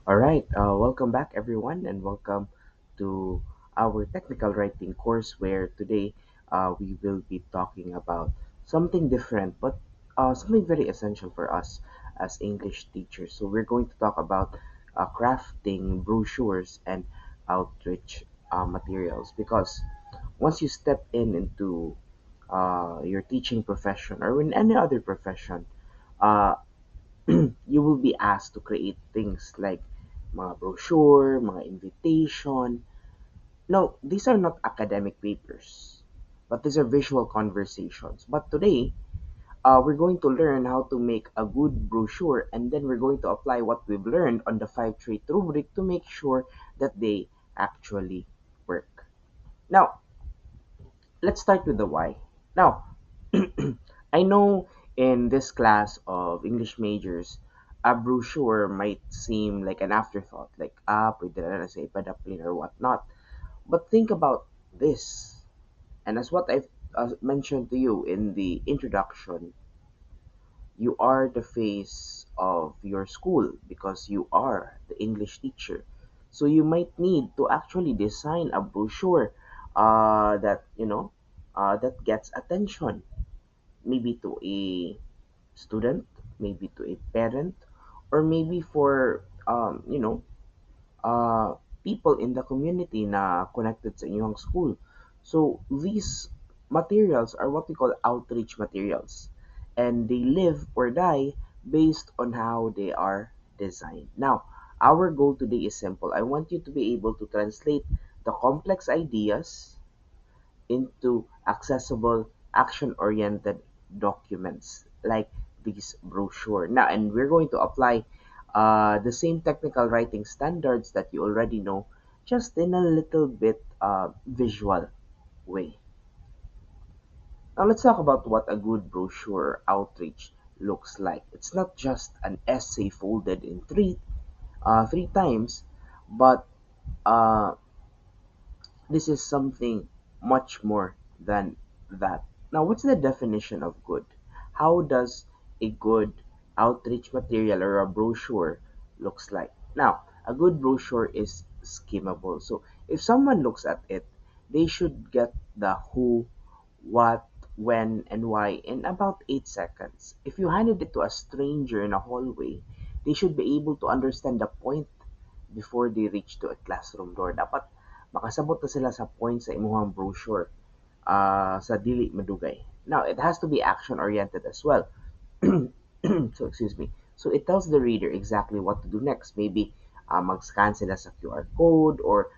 All right, welcome back, everyone, and welcome to our technical writing course where today we will be talking about something different, but something very essential for us as English teachers. So, we're going to talk about crafting brochures and outreach materials because once you step into your teaching profession or in any other profession, uh, you will be asked to create things like mga brochure, mga invitation. No, these are not academic papers, but these are visual conversations. But today, we're going to learn how to make a good brochure, and then we're going to apply what we've learned on the five trait rubric to make sure that they actually work. Now, let's start with the why. Now, I know in this class of English majors, a brochure might seem like an afterthought, like, pwede na lang sa ipadapin or whatnot. But think about this, and as what I've mentioned to you in the introduction, you are the face of your school because you are the English teacher. So you might need to actually design a brochure that gets attention, maybe to a student, maybe to a parent, or maybe for uh, people in the community na connected sa inyong school. So these materials are what we call outreach materials, and they live or die based on how they are designed. Now, our goal today is simple. I want you to be able to translate the complex ideas into accessible, action oriented documents like this brochure. Now, and we're going to apply the same technical writing standards that you already know, just in a little bit visual way. Now, let's talk about what a good brochure outreach looks like. It's not just an essay folded in three times, but uh, this is something much more than that. Now, what's the definition of good? How does a good outreach material or a brochure looks like? Now, a good brochure is skimmable. So, if someone looks at it, they should get the who, what, when, and why in about 8 seconds. If you handed it to a stranger in a hallway, they should be able to understand the point before they reach to a classroom door. Dapat makasabot na sila sa point sa imuhang brochure sa dili madugay. Now, it has to be action-oriented as well. So, excuse me. So, it tells the reader exactly what to do next. Maybe mag-scan sila sa QR code or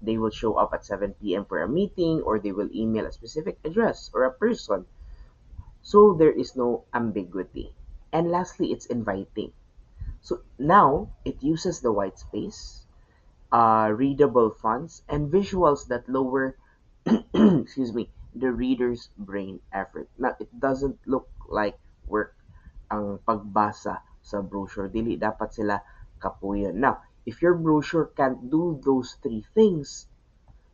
they will show up at 7 p.m. for a meeting or they will email a specific address or a person. So, there is no ambiguity. And lastly, it's inviting. So, now, it uses the white space, readable fonts, and visuals that lower, excuse me, the reader's brain effort. Now, it doesn't look like work ang pagbasa sa brochure. Dili dapat sila kapuyan. Now, if your brochure can't do those three things,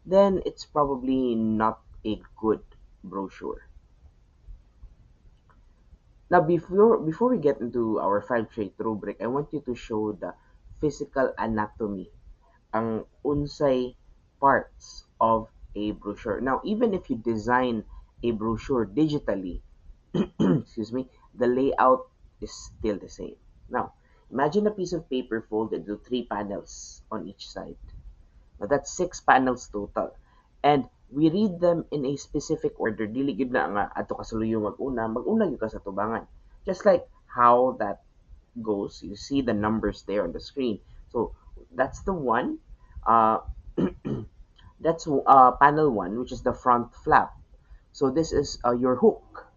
then it's probably not a good brochure. Now, before we get into our five trait rubric, I want you to show the physical anatomy, ang unsay parts of a brochure. Now, even if you design a brochure digitally, excuse me, the layout is still the same. Now, imagine a piece of paper folded into three panels on each side. Now, that's six panels total. And we read them in a specific order. Dili gyud na nga ato kasaluyo mag-una gyud ka sa tubangan. Just like how that goes, you see the numbers there on the screen. So that's the one. Uh, that's panel one, which is the front flap. So this is your hook.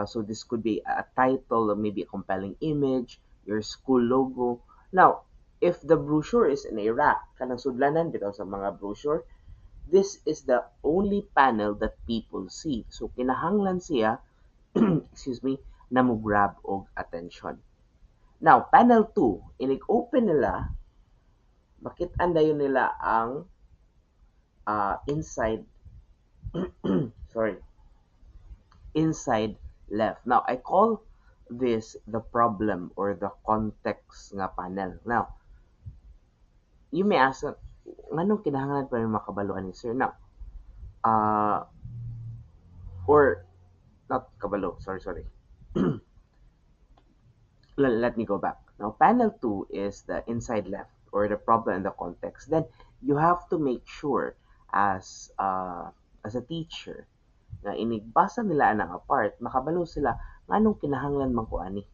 So this could be a title or maybe a compelling image, your school logo. Now, if the brochure is in a rack, kanang sudlanan bitaw sa mga brochure, this is the only panel that people see. So kinahanglan siya, excuse me, na mo grab og attention. Now, panel 2, inig-open nila, makit-an dayon nila ang inside, sorry, inside left. Now, I call this the problem or the context nga panel. Now, you may ask, nganong kinahanglan pa rin makabaluan ni sir now? Uh, or not kabalo, sorry. Let me go back. Now, panel 2 is the inside left or the problem and the context. Then you have to make sure as a teacher na inigbasa nila ang apart, makabalo sila nganong kinahanglan man ko ani.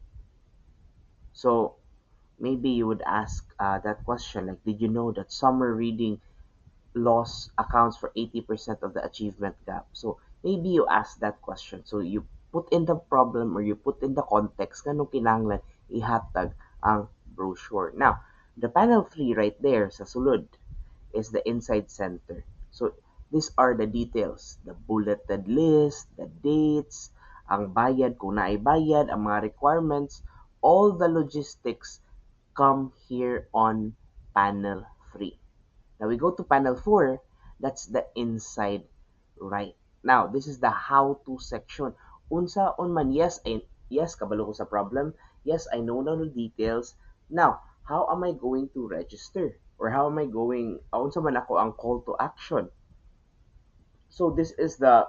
So, maybe you would ask that question like, did you know that summer reading loss accounts for 80% of the achievement gap? So maybe you ask that question. So you put in the problem or you put in the context kanong kinahanglan ihatag ang brochure. Now, the panel 3 right there sa sulod is the inside center. So these are the details, the bulleted list, the dates, ang bayad kung naay bayad, ang mga requirements, all the logistics come here on panel 3. Now we go to panel 4, that's the inside right. Now, this is the how-to section. Unsa on man, yes, kabalo ko sa problem. Yes, I know now the details. Now, how am I going to register? Or how am I going, unsa man ako ang call to action? So, this is the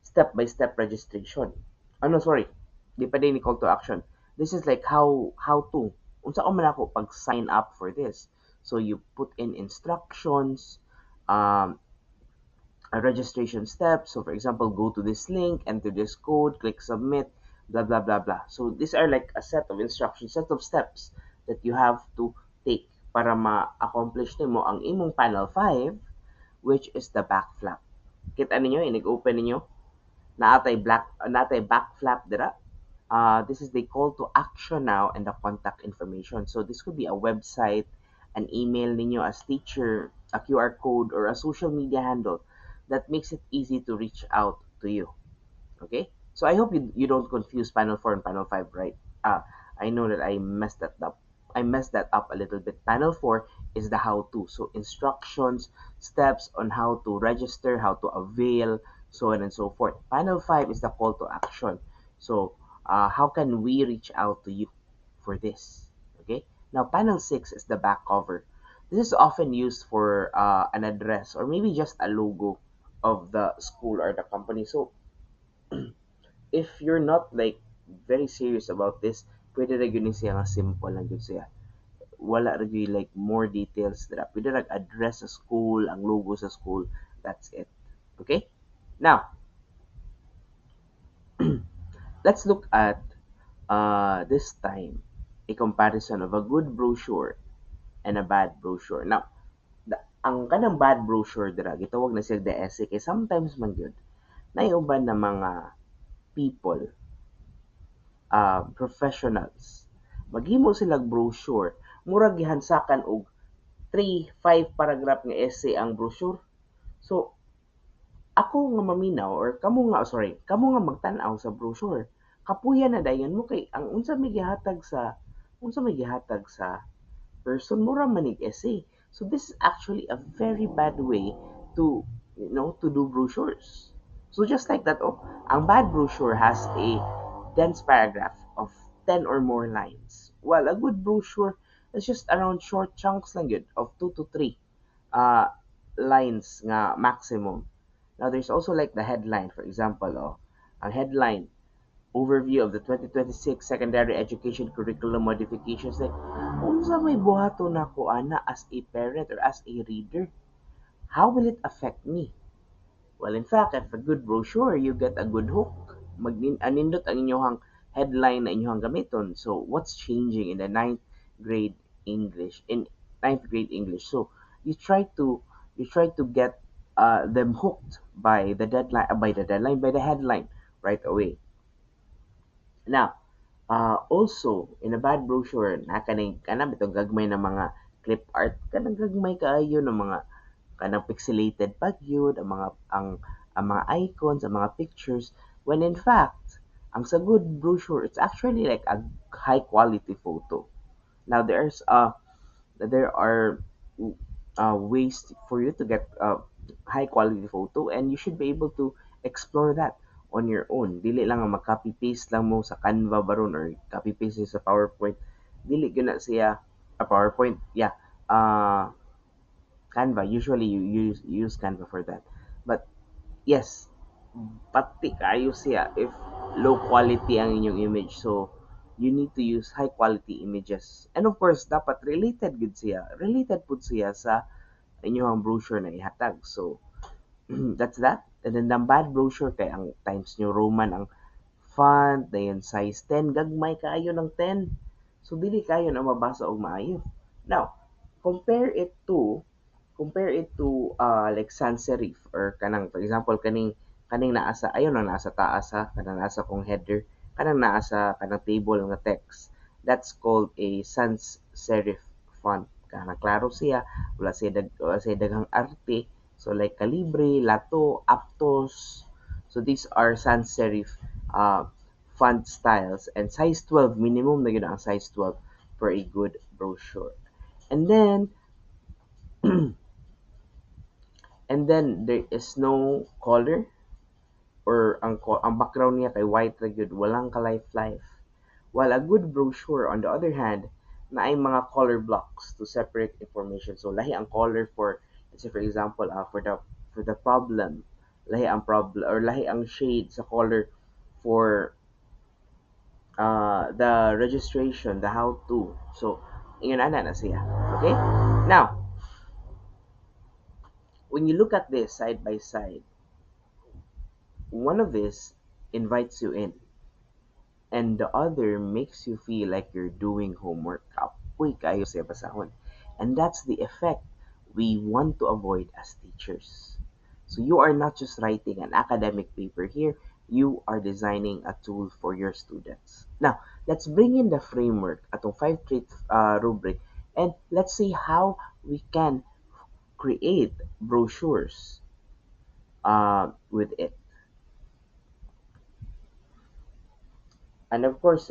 step-by-step registration. No, sorry. Di pa din ni call to action. This is like how to. Unsa man ako pag sign up for this. So you put in instructions, a registration step. So for example, go to this link, enter this code, click submit, blah blah blah blah. So these are like a set of instructions, set of steps that you have to take para ma-accomplish nimo ang imong panel 5, which is the back flap. Kita ninyo, inig-open ninyo, naatay back flap dira. This is the call to action now and the contact information. So this could be a website, an email ninyo as teacher, a QR code, or a social media handle that makes it easy to reach out to you. Okay? So I hope you don't confuse panel 4 and panel 5, right? I know that I messed that up. I messed that up a little bit. Panel 4 is the how to. So instructions, steps on how to register, how to avail, so on and so forth. Panel 5 is the call to action. So how can we reach out to you for this? Okay. Now panel 6 is the back cover. This is often used for an address or maybe just a logo of the school or the company. So if you're not like very serious about this, pwede ra gyud ni siya nga simple lang gyud siya. Wala ra gyud like more details dira. Pwede ra address sa school, ang logo sa school, that's it. Okay? Now, let's look at this time a comparison of a good brochure and a bad brochure. Now, ang kanang bad brochure dira gitawag na siya DSE kay sometimes man gyud naiuban na mga people, professionals. Maghimo silang brochure, murag gihansakan og 3, 5 paragraph nga essay ang brochure. So, ako nga maminaw or kamo nga magtan-aw sa brochure. Kapuya na dayon mo kay ang unsa may gihatag sa person mura manig essay. So this is actually a very bad way to to do brochures. So just like that, ang bad brochure has a dense paragraph of 10 or more lines, while a good brochure is just around short chunks lang yun of 2 to 3 uh, lines nga maximum. Now there's also like the headline, for example, ang headline overview of the 2026 secondary education curriculum modifications. Like, unsa may buhato na ko ana as a parent or as a reader? How will it affect me? Well, in fact, if a good brochure, you get a good hook. Anindot ang inyong headline na inyong gamiton. So, what's changing in the grade English? In ninth grade English. So, you try to get them hooked by the by the headline right away. Now, also, in a bad brochure, kanang itong gagmay na mga clip art, kanang gagmay kaayo ng mga kanang pixelated pagyud, ang mga icons, ang mga pictures, when in fact, ang sa good brochure, it's actually like a high quality photo. Now, there are ways for you to get a high quality photo, and you should be able to explore that on your own. Dili lang ang mag-copy paste lang mo sa Canva baron or copy paste sa PowerPoint. Dili gyud na siya a PowerPoint. Yeah, uh, Canva. Usually you use Canva for that. But yes, pati kayo siya if low quality ang inyong image. So, you need to use high quality images. And of course, dapat related gud siya. Related pud siya sa inyong brochure na ihatag. So, that's that. And then, the bad brochure kay ang Times New Roman ang font, dayon size 10, gagmay kaayo ng 10. So, dili kayo na mabasa og maayo. Now, compare it to like sans serif or kanang for example kaning naa sa ayon na nasa taas ha kanang nasa kong header kanang naa sa kanang table nga text, that's called a sans serif font. Kanang klaro siya, wala siya daghang arte, so like Calibre, Lato, Aptos. So these are sans serif uh, font styles, and size 12 minimum na yun ang size 12 for a good brochure. And then there is no color, or ang background niya kay white ra gyud, walang ka life life. While a good brochure on the other hand, na ay mga color blocks to separate information. So lahi ang color for, let's say for example, for the problem, lahi ang problem or lahi ang shade sa color for the registration, the how to. So ingon ana na siya. Okay? Now, when you look at this side by side, one of this invites you in, and the other makes you feel like you're doing homework. Kapoy kayo sa basahon. And that's the effect we want to avoid as teachers. So you are not just writing an academic paper here, you are designing a tool for your students. Now, let's bring in the framework, atong 5 trait rubric, and let's see how we can create brochures with it. And of course,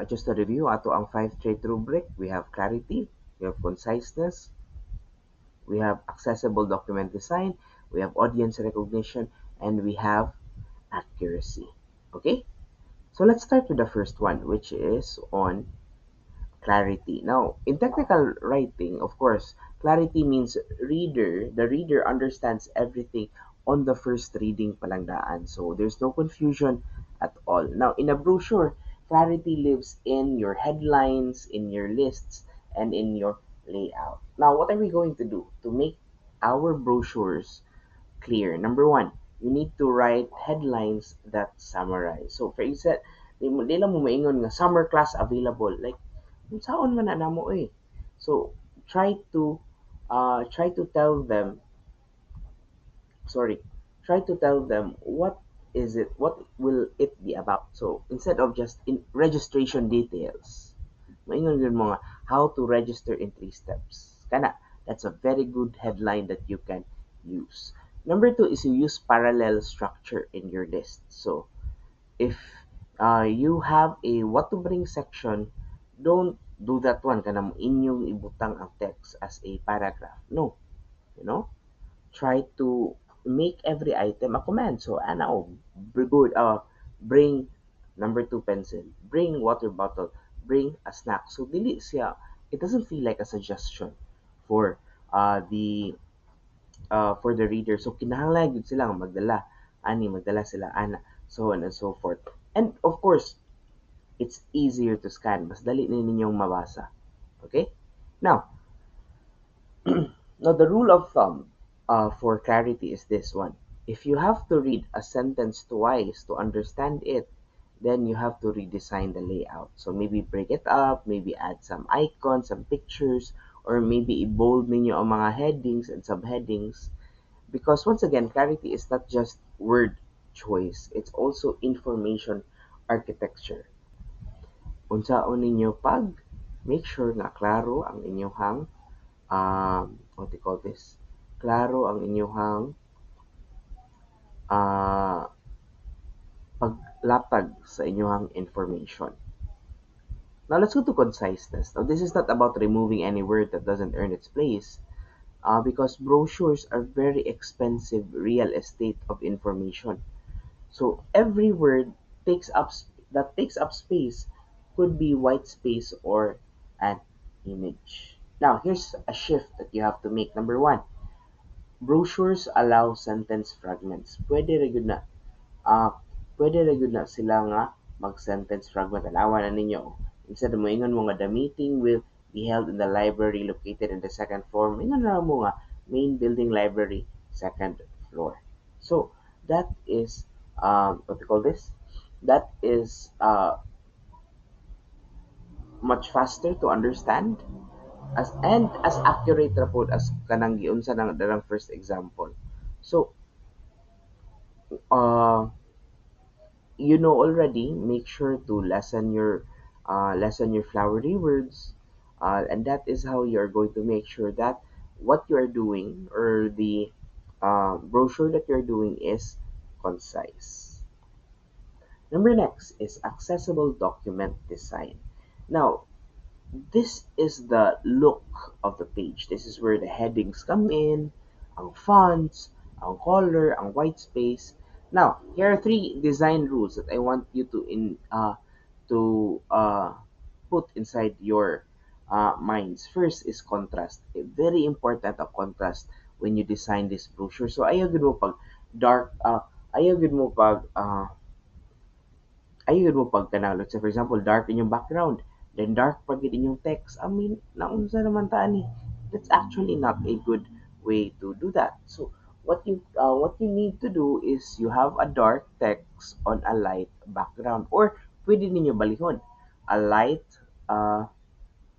just a review, ato ang 5 trait rubric, we have clarity, we have conciseness, we have accessible document design, we have audience recognition, and we have accuracy. Okay? So let's start with the first one, which is on clarity. Now, in technical writing, of course, clarity means the reader understands everything on the first reading palangdaan. So there's no confusion at all. Now, in a brochure, clarity lives in your headlines, in your lists, and in your layout. Now, what are we going to do to make our brochures clear? Number one, you need to write headlines that summarize. So, for example, di lang mo maingon nga summer class available. Like, unsaon man na namo eh. So, try to tell them, sorry, try to tell them what will it be about. So, instead of just in registration details, maingon yun mga how to register in 3 steps. Kana, that's a very good headline that you can use. Number two is you use parallel structure in your list. So, if you have a what to bring section, don't do that one kanang inyong ibutang ang text as a paragraph. No, you know, try to make every item a command. So, good, bring number two pencil, bring water bottle, bring a snack. So, dili siya, it doesn't feel like a suggestion for the reader. So, kinahanglan gud sila nga magdala sila ana, so on and so forth. And of course, it's easier to scan. Mas dali na ninyong mabasa. Okay? Now, now the rule of thumb for clarity is this one. If you have to read a sentence twice to understand it, then you have to redesign the layout. So maybe break it up, maybe add some icons, some pictures, or maybe i-bold ninyo ang mga headings and subheadings. Because once again, clarity is not just word choice, it's also information architecture. Unsaon ninyo pag make sure nga klaro ang inyong what do you call this? Klaro ang inyong paglatag sa inyong information. Now let's go to conciseness. Now this is not about removing any word that doesn't earn its place, because brochures are very expensive real estate of information. So every word takes up space could be white space or an image. Now, here's a shift that you have to make. Number one, brochures allow sentence fragments. Ah, pwede ra gyud na sila nga mag-sentence fragment. Tanawa na ninyo. Instead mo ingon mo nga the meeting will be held in the library located in the second floor. Ingon na mo nga main building library, second floor. So, that is, what we call this? That is much faster to understand as and as accurate ra pod as kanang giunsa ng darang first example. So, uh, you know already, make sure to lessen your flowery words, and that is how you are going to make sure that what you are doing or the brochure that you're doing is concise. Number next is accessible document design. Now, this is the look of the page. This is where the headings come in, ang fonts, ang color, ang white space. Now, here are three design rules that I want you to put inside your minds. First is contrast. Very important ang contrast when you design this brochure. So ayaw gid mo pag dark ayaw gid mo pag ayun mo pag kanang let's say for example dark in yung background then dark pag in yung text. I mean naunsa naman ta ni, that's actually not a good way to do that. So what you need to do is you have a dark text on a light background, or pwede ninyo balihon a light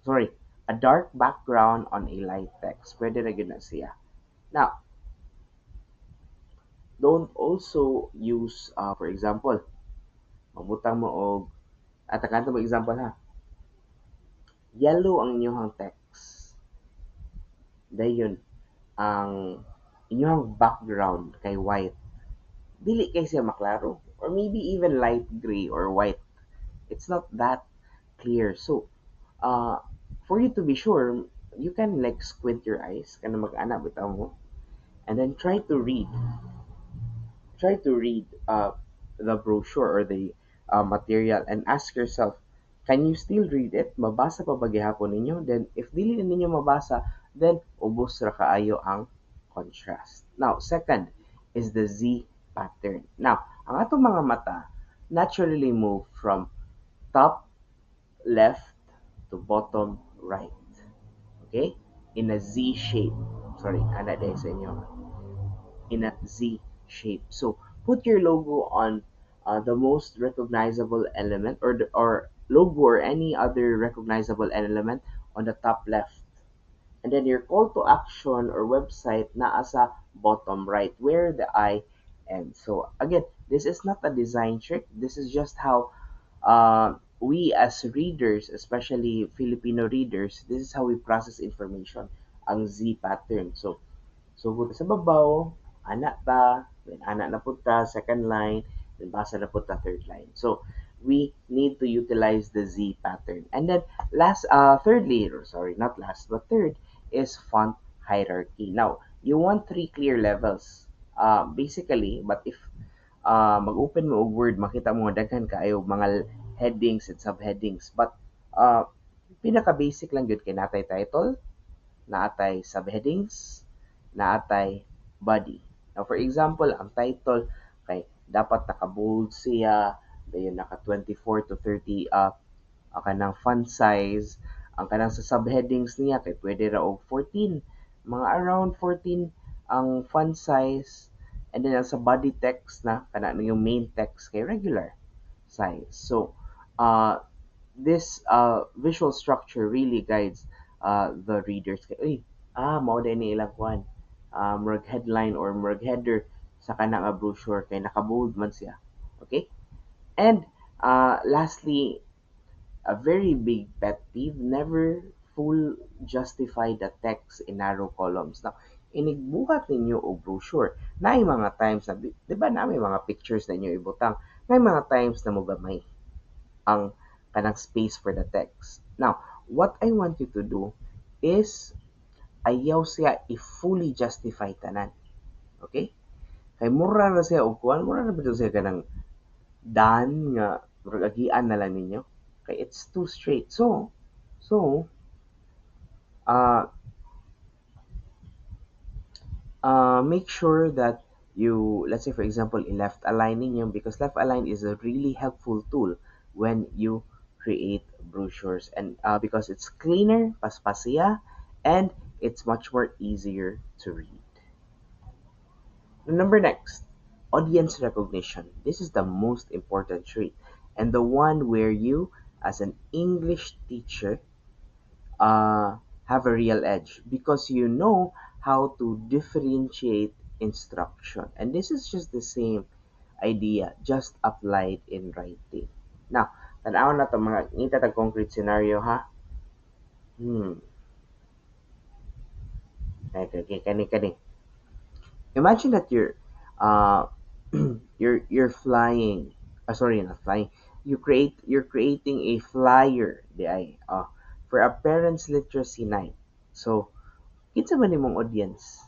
sorry, a dark background on a light text, pwede na gyud na siya. Now, don't also use for example mabutang mo og atakan mo example ha, yellow ang inyong text. Dayon, ang inyong background kay white. Dili kay siya maklaro. Or maybe even light gray or white. It's not that clear. So, for you to be sure, you can like squint your eyes, kana mag-ana bitaw mo, and then try to read the brochure or the material and ask yourself, can you still read it? Mabasa pa ba gihapon ninyo? Then, if dili na ninyo mabasa, then ubos ra kaayo ang contrast. Now, second is the Z pattern. Now, ang atong mga mata naturally move from top left to bottom right. Okay? In a Z shape. Sorry, ana dahil sa inyo in a Z shape. So put your logo on the most recognizable element, or logo or any other recognizable element on the top left. And then your call to action or website na sa bottom right where the eye ends. So again, this is not a design trick. This is just how we as readers, especially Filipino readers, this is how we process information, ang Z pattern. So sugod sa babaw, ana ta, then ana na pud ta second line, then basa na pud ta third line. So we need to utilize the Z pattern. And then thirdly, or sorry, not last, but third is font hierarchy. Now, you want three clear levels. Basically, but if mag-open mo og Word, makita mo nga daghan kaayo mga headings and subheadings. But pinaka-basic lang gyud kay natay title, naatay subheadings, naatay body. Now, for example, ang title kay dapat naka-bold siya, dayon naka 24 to 30 ang kanang font size, ang kanang sa subheadings niya kay pwede ra og 14, mga around 14 ang font size, and then ang sa body text na kana yung main text kay regular size. So, uh, this visual structure really guides the readers. Uy, mao din ni ilang kwan. Murag headline or murag header sa kanang brochure kay naka-bold man siya. Okay? And lastly, a very big pet peeve, never full justify the text in narrow columns. Now, inigbuhat ninyo o brochure, na mga times na, di ba na may mga pictures na inyo ibutang, na mga times na mo gamay ang kanang space for the text. Now, what I want you to do is ayaw siya i-fully justify tanan. Okay? Kay mura na siya og kuan, mura na bitaw siya kanang dan nga agian na lang ninyo. Kay it's too straight. So Uh, make sure that you, let's say for example, left aligning yung, because left align is a really helpful tool when you create brochures, and because it's cleaner, paspasiya, and it's much more easier to read. Number next, audience recognition. This is the most important trait, and the one where you, as an English teacher, uh, have a real edge because you know how to differentiate instruction. And this is just the same idea, just applied in writing. Now, tanaw na to mga ngita tag concrete scenario ha. Hmm. Okay, kani. Imagine that uh you're flying. Sorry, not flying. You're creating a flyer di ay for a parents literacy night. So, kinsa man imong audience?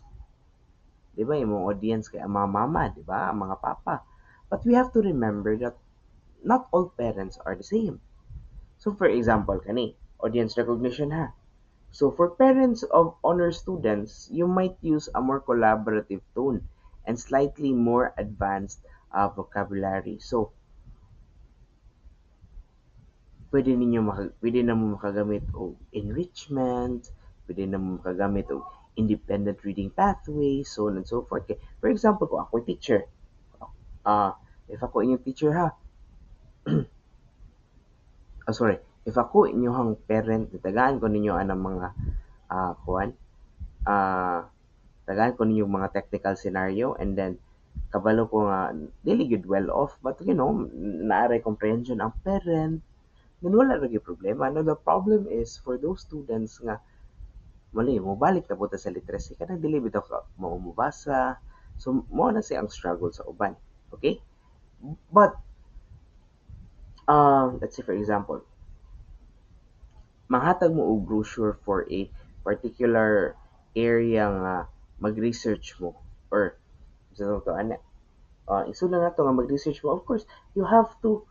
'Di ba, yung mga audience kay ang mga mama, 'di ba, ang mga papa. But we have to remember that not all parents are the same. So for example, kani, audience recognition ha. So for parents of honor students, you might use a more collaborative tone and slightly more advanced vocabulary. So pwede na mo makagamit og enrichment, pwede na mo makagamit og independent reading pathways, so on and so forth. Kay, for example, kung ako teacher, ah if ako inyong teacher ha, sorry, if ako inyong parent, tagaan ko ninyo anang mga kuan, ah tagaan ko ninyo mga technical scenario, and then kabalo ko nga dili good well off, but naaray comprehension ang parent, then wala lagi problema. No, the problem is for those students nga mali mo balik na buta sa literacy kanang dili bitaw ka mao mubasa, so mo na siya ang struggle sa uban. Okay, but let's say for example, manghatag mo og brochure for a particular area nga mag-research mo, or sa to ana, isulan nato nga mag-research mo. Of course, you have to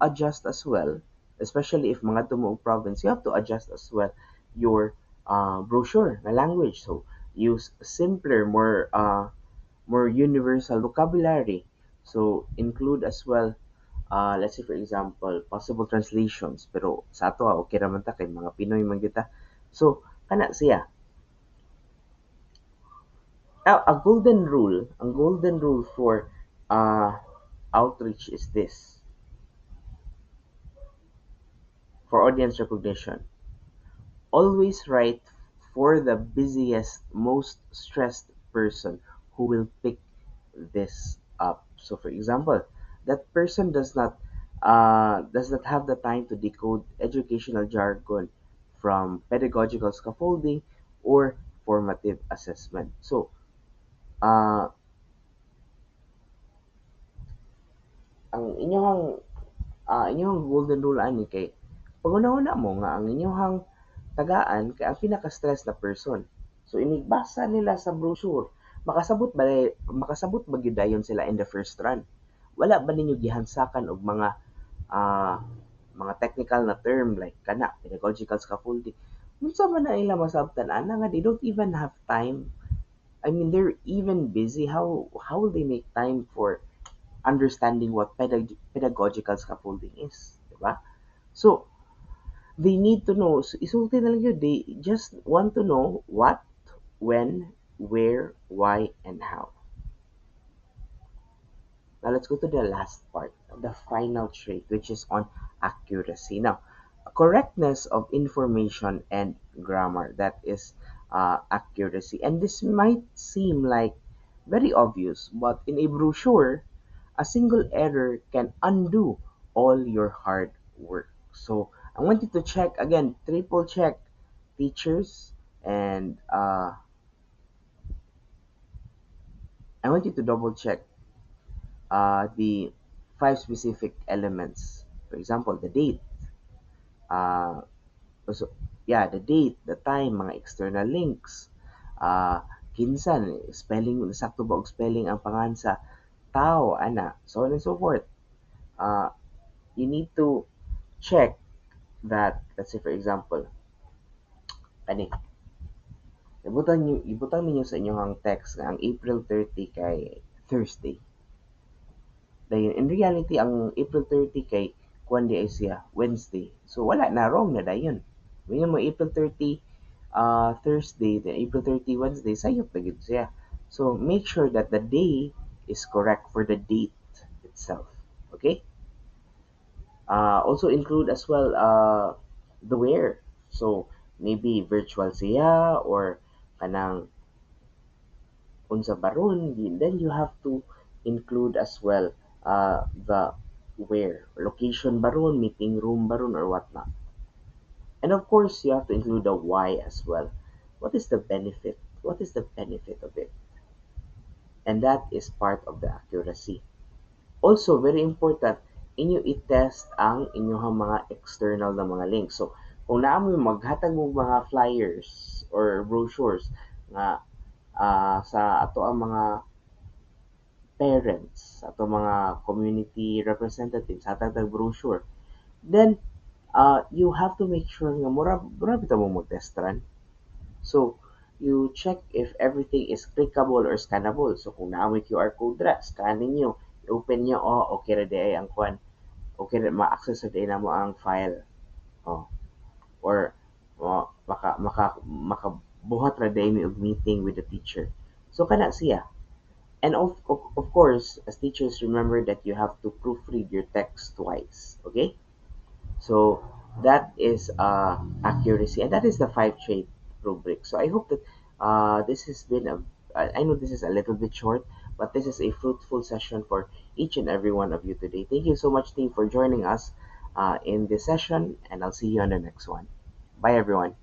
adjust as well, especially if mga tumo og province, you have to adjust as well your brochure na language. So use simpler, more universal vocabulary. So include as well, let's say for example, possible translations. Pero sa ato, okay raman ta kay mga Pinoy man kita. So, kana siya. Now, ang golden rule for uh, outreach is this, for audience recognition. Always write for the busiest, most stressed person who will pick this up. So, for example, that person does not have the time to decode educational jargon from pedagogical scaffolding or formative assessment. So, uh, ang inyong golden rule ani kay pag-una mo nga ang inyong tagaan kay ang pinaka-stress na person. So inigbasa nila sa brochure, makasabot ba gyud dayon sila in the first run? Wala ba ninyo gihansakan og ah, mga technical na term like kana pedagogical scaffolding? Unsa man na ila masabtan ana nga they don't even have time. I mean, they're even busy. How will they make time for understanding what pedagogical scaffolding is, di ba? So, they need to know, so isulti na lang yun, they just want to know what, when, where, why, and how. Now, let's go to the last part, the final trait, which is on accuracy. Now, correctness of information and grammar, that is accuracy. And this might seem like very obvious, but in a brochure, a single error can undo all your hard work. So I want you to check again, triple check teachers, and I want you to double check the five specific elements. For example, the date. Uh, so, yeah, the date, the time, mga external links. Kinsan, spelling, sakto ba og spelling ang pangan sa tao, ana, so on and so forth. Uh, you need to check that, let's say for example, Kani, ibutang ninyo sa inyong text nga ang April 30 kay Thursday. Dahil in reality, ang April 30 kay kuwan di ay siya, Wednesday. So wala na, wrong na dayon. Ngayon mo April 30 Thursday, then April 30 Wednesday, sayop na gid siya. So make sure that the day is correct for the date itself. Okay? Also include as well the where. So maybe virtual siya or kanang unsa baron, then you have to include as well the where, location baron, meeting room baron or whatnot. And of course, you have to include the why as well. What is the benefit? What is the benefit of it? And that is part of the accuracy. Also, very important, inyo i-test ang inyong mga external na mga links. So, kung naamoy maghatag mo mga flyers or brochures nga sa ato ang mga parents, ato mga community representatives, hatag tag brochure, then you have to make sure nga mura bitaw mo mag-test run. So, you check if everything is clickable or scannable. So, kung naamoy QR code ra, scan ninyo, open nyo, oh, okay ra di ay ang kwan. Okay ra, ma-access ra di na mo ang file. Oh, or makabuhat ra di mi og meeting with the teacher. So, kana siya. And of course, as teachers, remember that you have to proofread your text twice. Okay? So that is accuracy, and that is the five trait rubric. So I hope that this has been I know this is a little bit short, but this is a fruitful session for each and every one of you today. Thank you so much, team, for joining us in this session, and I'll see you on the next one. Bye, everyone.